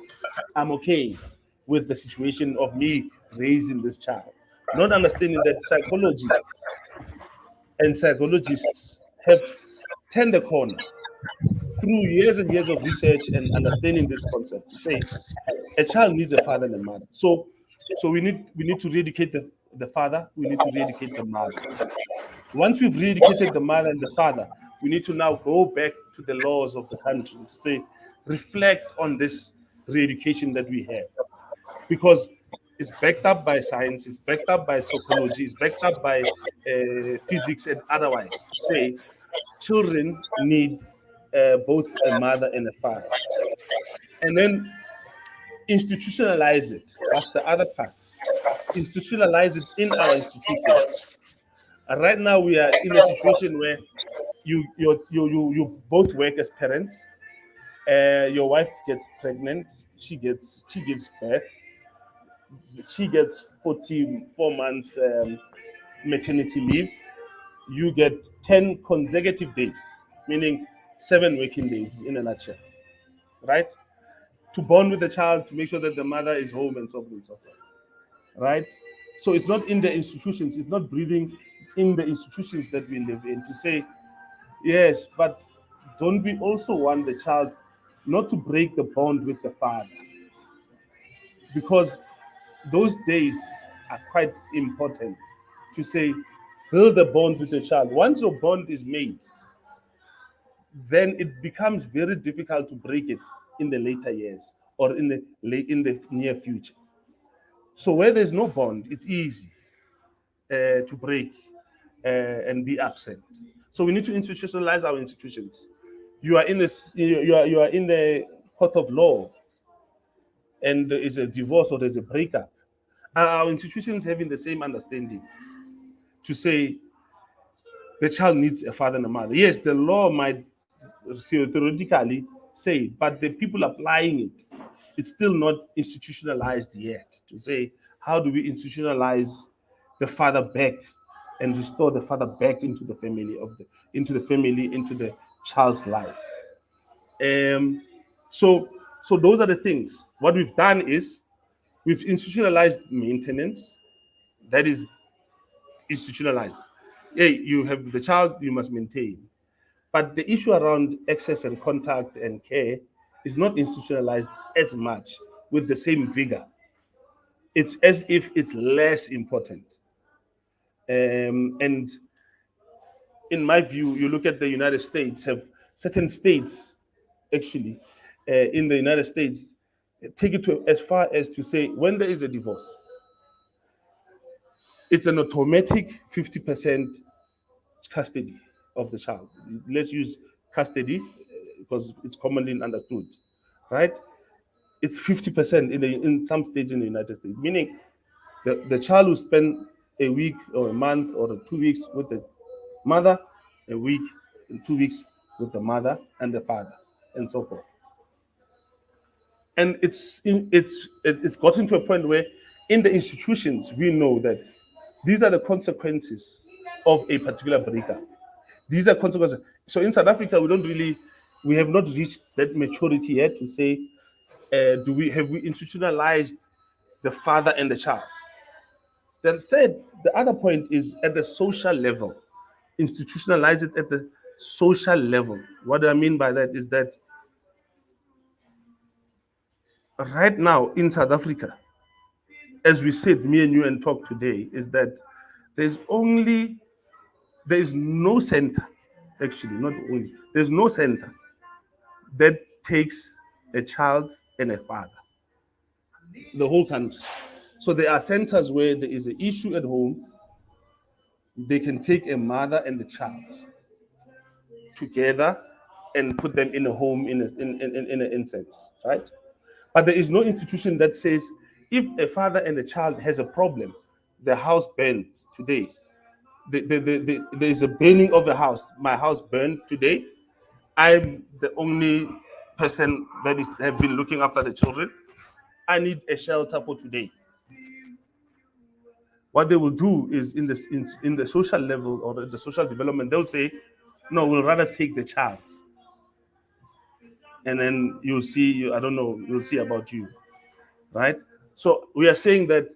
I'm okay with the situation of me raising this child. Not understanding that psychology and psychologists have turned the corner through years and years of research and understanding this concept to say a child needs a father and a mother. So we need to re-educate the father, we need to re-educate the mother. Once we've re-educated the mother and the father, we need to now go back to the laws of the country to say, reflect on this re-education that we have. Because it's backed up by science, it's backed up by psychology, it's backed up by physics and otherwise to say children need both a mother and a father. And then institutionalize it. That's the other part. Institutionalize it in our institutions. And right now we are in a situation where you both work as parents. Your wife gets pregnant. She gives birth. She gets 44 months maternity leave. You get 10 consecutive days, meaning 7 working days in a nutshell, right? To bond with the child, to make sure that the mother is home and so on and so forth, right? So it's not in the institutions, it's not breathing in the institutions that we live in to say, yes, but don't we also want the child not to break the bond with the father? Because those days are quite important to say, build a bond with the child. Once your bond is made, then it becomes very difficult to break it in the later years or in the near future. So where there's no bond, it's easy to break and be absent. So we need to institutionalize our institutions. You are in this. You are in the court of law, and there is a divorce or there's a breakup. Are our institutions having the same understanding to say the child needs a father and a mother? Yes, the law might theoretically say, but the people applying it, it's still not institutionalized yet. To say, how do we institutionalize the father back and restore the father back into the family into the child's life? So those are the things. What we've done is we've institutionalized maintenance. That is institutionalized. Hey, you have the child, you must maintain. But the issue around access and contact and care is not institutionalized as much with the same vigor. It's as if it's less important. And in my view, you look at the United States, have certain states actually in the United States take it to as far as to say when there is a divorce, it's an automatic 50% custody of the child. Let's use custody because it's commonly understood, right? It's 50% in some states in the United States, meaning the child will spend a week or a month or 2 weeks with the mother, a week and 2 weeks with the mother and the father, and so forth. And it's gotten to a point where in the institutions we know that these are the consequences of a particular breakup. These are consequences. So in South Africa, we have not reached that maturity yet to say, have we institutionalized the father and the child? Then the other point is at the social level, institutionalize it at the social level. What I mean by that is that right now in South Africa, as we sit, me and you, and talk today, is that there's no center, actually, not only, there's no center that takes a child and a father, the whole country. So there are centers where there is an issue at home, they can take a mother and the child together and put them in a home in an instance, right? But there is no institution that says if a father and a child has a problem, the house burns today. There is a burning of a house. My house burned today. I'm the only person that have been looking after the children. I need a shelter for today. what they will do is in the social level or the social development, they'll say, no, we'll rather take the child. And then you'll see, I don't know, you'll see about you, right? So we are saying that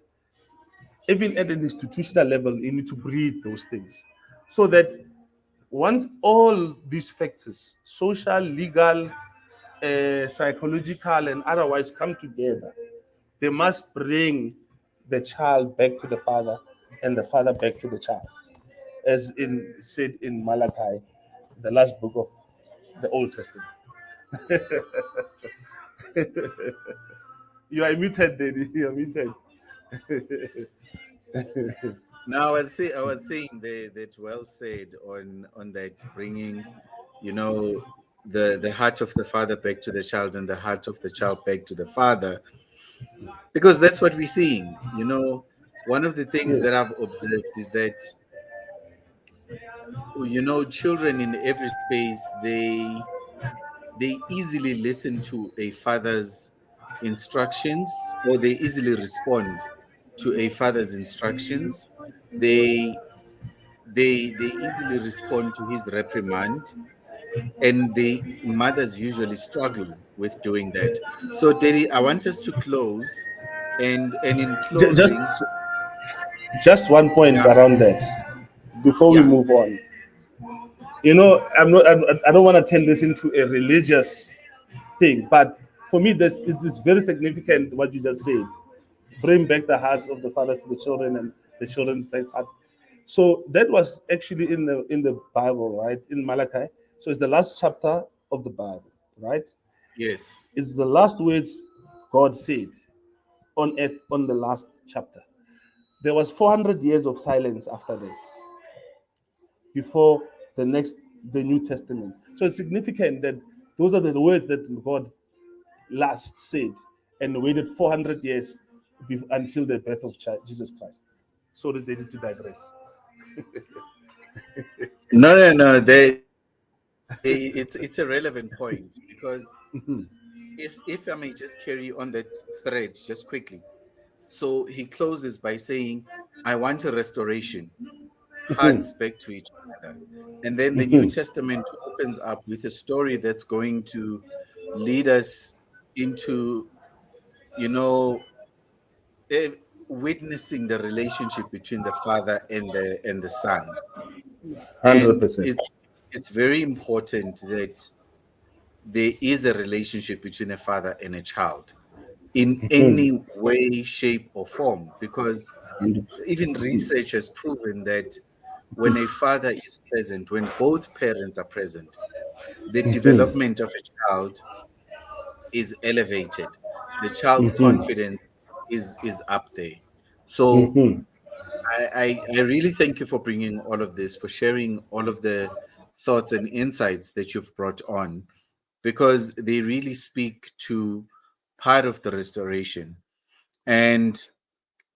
even at an institutional level, you need to breed those things so that once all these factors, social, legal, psychological, and otherwise, come together, they must bring the child back to the father and the father back to the child, as in said in Malachi, the last book of the Old Testament. You are muted, Daddy. You are muted. Now, I was saying that well said on that, bringing, you know, the heart of the father back to the child and the heart of the child back to the father, because that's what we're seeing. You know, one of the things Yes. that I've observed is that, you know, children in every space, they easily listen to a father's instructions, or they easily respond to a father's instructions. They they easily respond to his reprimand, and the mothers usually struggle with doing that. So Daddy, I want us to close, and in Ju- Just, closing, just one point yeah, around that before we yeah, move on. You know, I'm not. I don't want to turn this into a religious thing, but for me, this it is very significant what you just said. Bring back the hearts of the father to the children and the children's back heart. So that was actually in the Bible, right? In Malachi. So it's the last chapter of the Bible, right? yes, It's the last words God said on earth on the last chapter. There was 400 years of silence after that, before the New Testament. So it's significant that those are the words that God last said and waited 400 years until the birth of Jesus Christ. So that they need to digress. no, it's a relevant point, because if I may just carry on that thread just quickly. So he closes by saying, I want a restoration, hearts back to each other. And then the New Testament opens up with a story that's going to lead us into, you know, eh, witnessing the relationship between the father and the son. And 100%. it's very important that there is a relationship between a father and a child in any way, shape, or form, because even research has proven that when a father is present, when both parents are present, the development of a child is elevated. The child's confidence is up there. So I really thank you for bringing all of this, for sharing all of the thoughts and insights that you've brought on, because they really speak to part of the restoration. And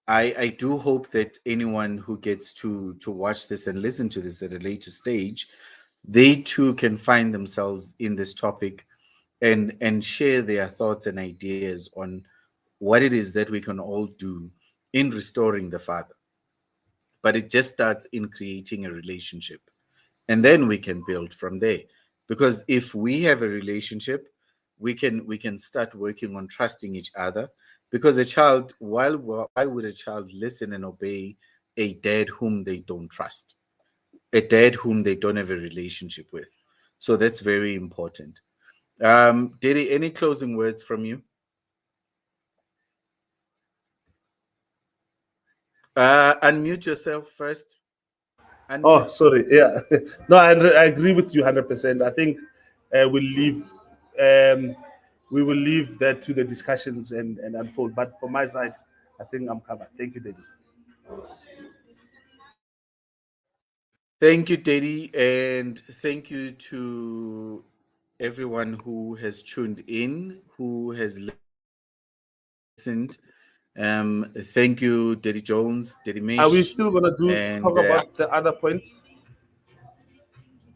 I do hope that anyone who gets to watch this and listen to this at a later stage, they too can find themselves in this topic, and share their thoughts and ideas on what it is that we can all do in restoring the father. But it just starts in creating a relationship, and then we can build from there. Because if we have a relationship, we can start working on trusting each other. Because a child, why would a child listen and obey a dad whom they don't trust, a dad whom they don't have a relationship with? So that's very important. Didi, any closing words from you? Unmute yourself first. Oh, Unmute. sorry. Yeah. No, I agree with you 100%. I think we'll leave. Um, we will leave that to the discussions and unfold. But from my side, I think I'm covered. Thank you, Daddy. Thank you, Didi, and thank you to everyone who has tuned in, who has listened. Thank you, Daddy Jones, Daddy Are we Mish, still gonna talk and about the other point,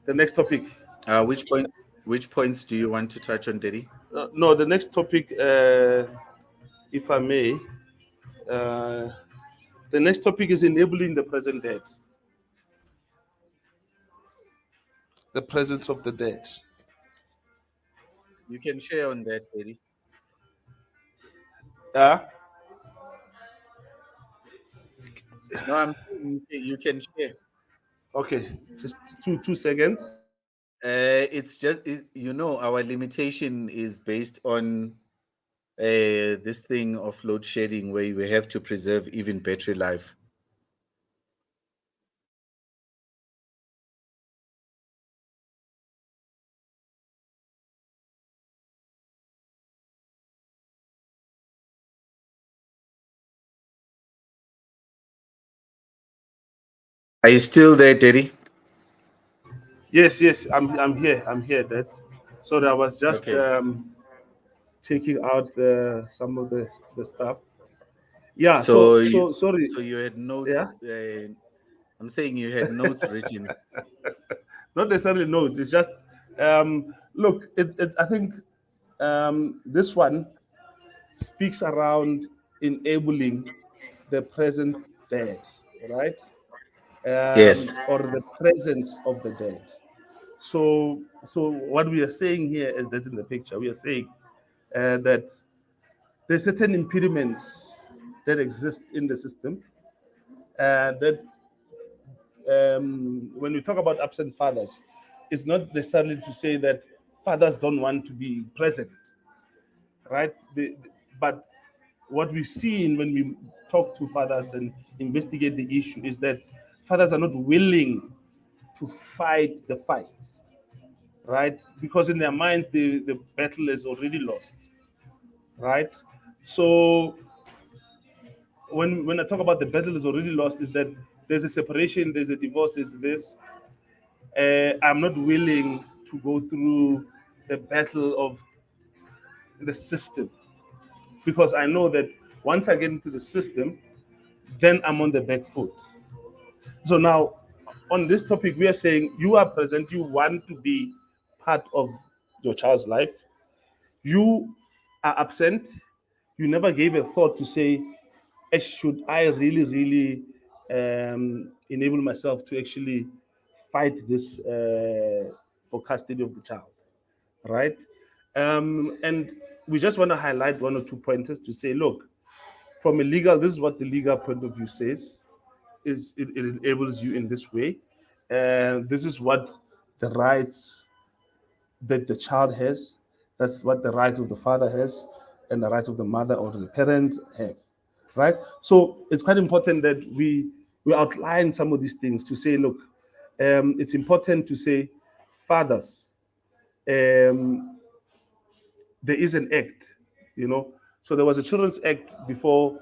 the next topic? which point? Which points do you want to touch on, Daddy? No, the next topic, if I may. Uh, The next topic is enabling the present dead. The presence of the dead. You can share on that, Eddie. Yeah. No, I'm saying you can share. Okay. Just 2 seconds. It's just our limitation is based on this thing of load shedding where we have to preserve even battery life. Are you still there, Teddy? Yes, yes. I'm here. I'm here. That's so. That was just Okay. taking out some of the stuff. Yeah. So So sorry. so you had notes. Yeah. I'm saying you had notes written. Not necessarily notes. It's just look. It's. I think this one speaks around enabling the present dead, right? Yes. Or the presence of the dead. So what we are saying here is that's in the picture. We are saying that there's certain impediments that exist in the system, that when we talk about absent fathers, it's not necessarily to say that fathers don't want to be present, right? But what we've seen when we talk to fathers and investigate the issue is that fathers are not willing to fight the fight, right? Because in their minds, the battle is already lost, right? So when I talk about the battle is already lost, is that there's a separation, there's a divorce, there's this. I'm not willing to go through the battle of the system because I know that once I get into the system, then I'm on the back foot. So now, on this topic, we are saying you are present, you want to be part of your child's life, you are absent, you never gave a thought to say, should I really, really enable myself to actually fight this for custody of the child, right? And we just want to highlight 1 or 2 pointers to say, look, from a legal, this is what the legal point of view says, is it enables you in this way. And this is what the rights that the child has, that's what the rights of the father has, and the rights of the mother or the parents have, right? So it's quite important that we outline some of these things to say, look, it's important to say, fathers, um, there is an act, you know. So there was a Children's Act before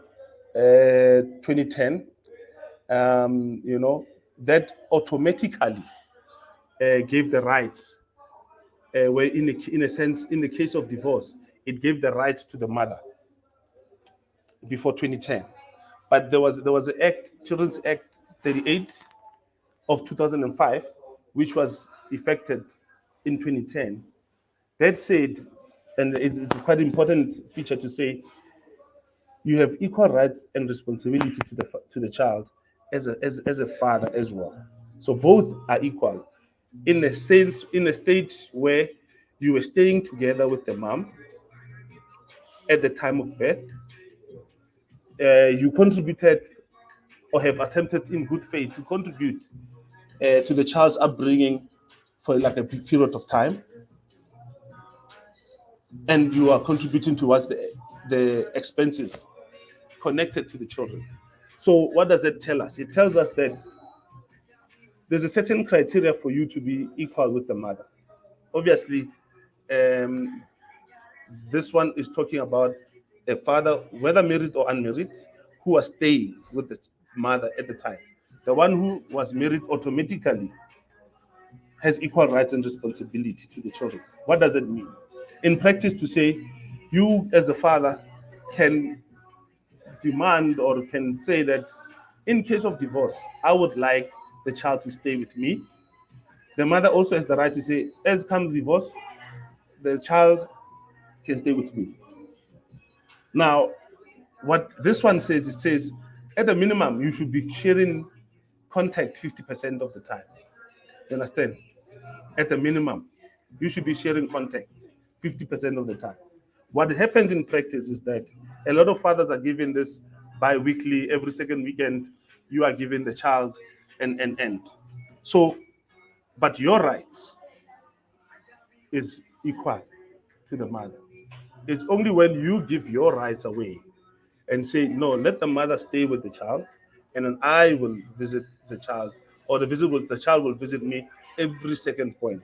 2010, that automatically gave the rights, where in a sense, in the case of divorce, it gave the rights to the mother before 2010. But there was an act, Children's Act 38 of 2005, which was effected in 2010. That said, and it's a quite important feature to say, you have equal rights and responsibility to the child as a father as well. So both are equal in a sense, in a state where you were staying together with the mom at the time of birth. You contributed or have attempted in good faith to contribute to the child's upbringing for like a period of time, and you are contributing towards the expenses connected to the children. So what does it tell us? It tells us that there's a certain criteria for you to be equal with the mother. Obviously, um, this one is talking about a father, whether married or unmarried, who was staying with the mother at the time. The one who was married automatically has equal rights and responsibility to the children. What does it mean? In practice, to say you as the father can demand or can say that in case of divorce, I would like the child to stay with me. The mother also has the right to say, as comes divorce, the child can stay with me. Now, what this one says, it says At the minimum, you should be sharing contact 50% of the time. You understand? At the minimum, you should be sharing contact 50% of the time. What happens in practice is that a lot of fathers are given this bi-weekly, every second weekend, you are giving the child and. So, but your rights is equal to the mother. It's only when you give your rights away and say, no, let the mother stay with the child, and then I will visit the child, or the child will visit me every second point.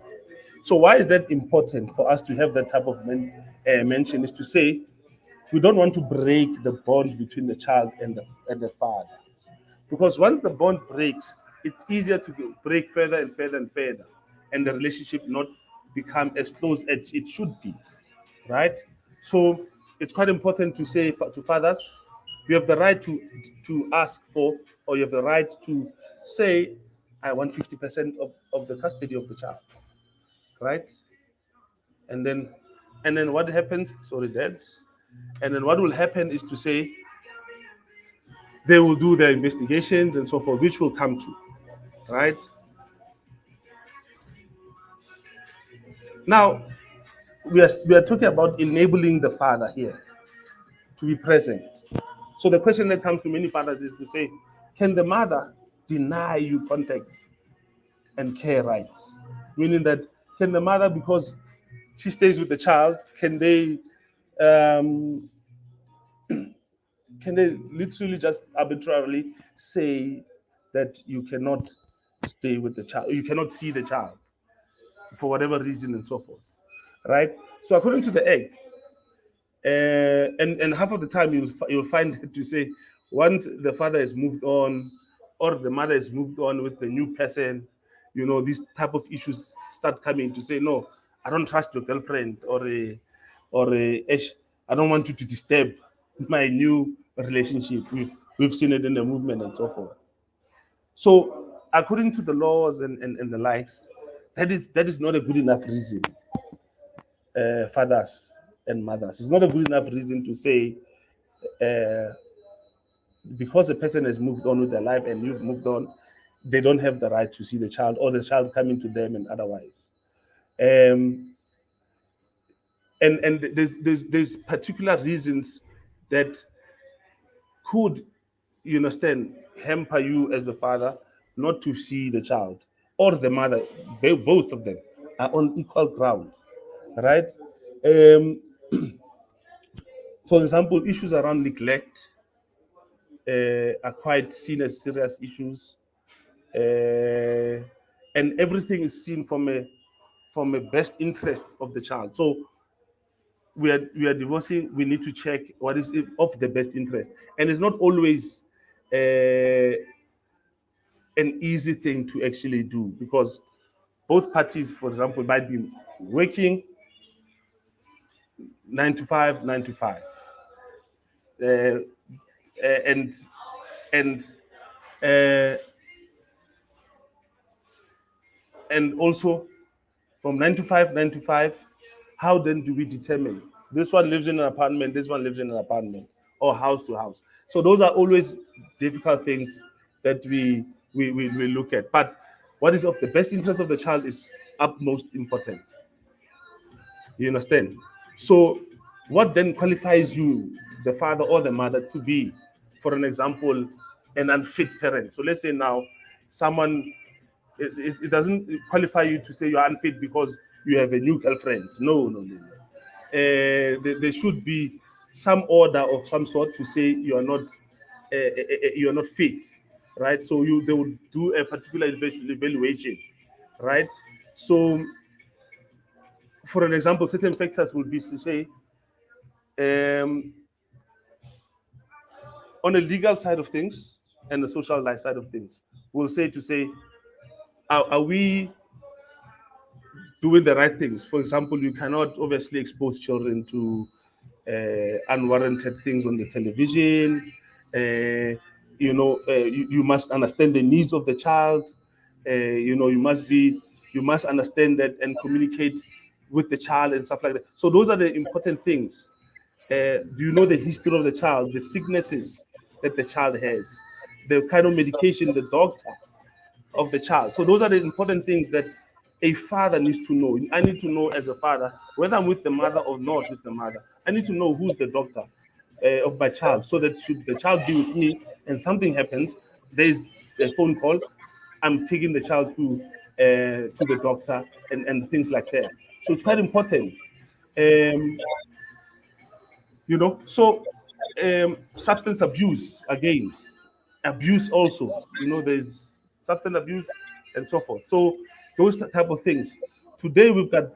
So why is that important for us to have that type of mention? Is to say we don't want to break the bond between the child and the father, because once the bond breaks, it's easier to break further and further and further, and the relationship not become as close as it should be, right? So it's quite important to say to fathers, you have the right to ask for, or you have the right to say, I want 50% of the custody of the child, right? And then what happens? Sorry, dads. And then what will happen is to say they will do their investigations and so forth, which will come to, right? Now we are talking about enabling the father here to be present. So the question that comes to many fathers is to say, can the mother deny you contact and care rights? Meaning that, can the mother, because she stays with the child, um, can they literally just arbitrarily say that you cannot stay with the child, you cannot see the child for whatever reason and so forth, right? So according to the act, and half of the time you'll find to say, once the father has moved on, or the mother has moved on with the new person, these type of issues start coming to say, no, I don't trust your girlfriend, or I don't want you to disturb my new relationship. We've seen it in the movement and so forth. So according to the laws and the likes, that is not a good enough reason, fathers and mothers. It's not a good enough reason to say, because a person has moved on with their life and you've moved on, they don't have the right to see the child, or the child coming to them and otherwise. Um, and there's particular reasons that could, you understand, hamper you as the father not to see the child, or the mother. Both of them are on equal ground, right? Um, for example, issues around neglect are quite seen as serious issues, uh, and everything is seen from a best interest of the child. So we are divorcing. We need to check what is of the best interest, and it's not always an easy thing to actually do, because both parties, for example, might be working 9 to 5, 9 to 5, uh, and and uh, and also from 9 to 5, 9 to 5. How then do we determine this one lives in an apartment, this one lives in an apartment, or house to house? So those are always difficult things that we look at. But what is of the best interest of the child is utmost important. You understand? So, what then qualifies you, the father or the mother, to be, for an example, an unfit parent? So, let's say now someone, it doesn't qualify you to say you're unfit because you have a new girlfriend. No, no, no, no. There should be some order of some sort to say you are not fit, right? So they will do a particular evaluation, right? So, for an example, certain factors would be to say, um, on the legal side of things and the social life side of things, we'll say to say, are we doing the right things? For example, you cannot obviously expose children to unwarranted things on the television. You must understand the needs of the child. You must understand that and communicate with the child and stuff like that. So those are the important things. Do you know the history of the child, the sicknesses that the child has, the kind of medication, the doctor of the child. So those are the important things that a father needs to know. I need to know as a father whether I'm with the mother or not with the mother. I need to know who's the doctor of my child, so that should the child be with me and something happens, there's a phone call. I'm taking the child to the doctor and things like that. So it's quite important. Um, so substance abuse again, abuse also, there's substance abuse and so forth. So those type of things. Today we've got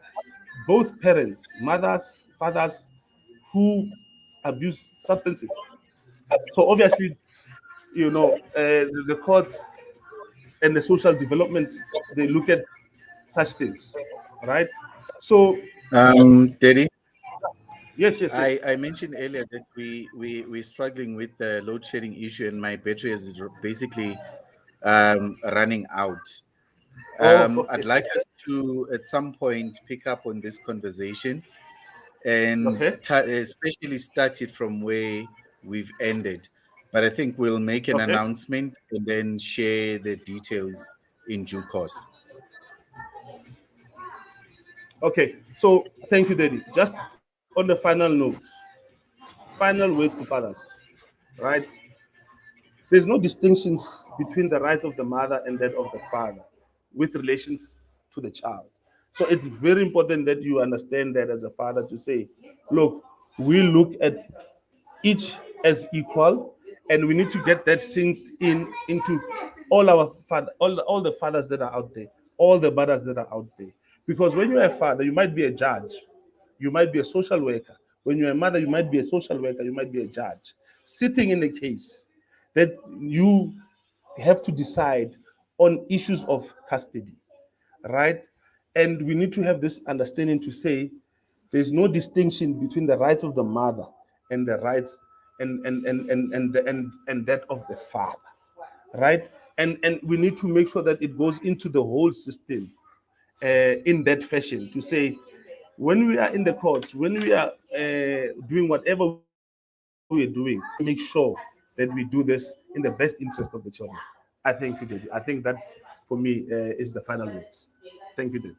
both parents, mothers, fathers, who abuse substances. So obviously, the courts and the social development, they look at such things, right? So Daddy, yes, yes, yes. I mentioned earlier that we're struggling with the load shedding issue, and my battery is basically running out. Oh, I'd okay, like us to, at some point, pick up on this conversation and okay, especially start it from where we've ended. But I think we'll make an okay, announcement and then share the details in due course. okay. So thank you, Daddy. Just on the final note, final words to fathers, right? There's no distinctions between the rights of the mother and that of the father with relations to the child. So it's very important that you understand that as a father, to say, look, we look at each as equal, and we need to get that synced into all our father, all the fathers that are out there, all the mothers that are out there. Because when you're a father, you might be a judge, you might be a social worker. When you're a mother, you might be a social worker, you might be a judge. Sitting in a case that you have to decide on issues of custody, right? And we need to have this understanding to say there's no distinction between the rights of the mother and the rights and that of the father, right? And we need to make sure that it goes into the whole system in that fashion, to say when we are in the courts, when we are doing whatever we are doing, make sure that we do this in the best interest of the children. I think you did. I think that for me is the final words. Thank you, Dad.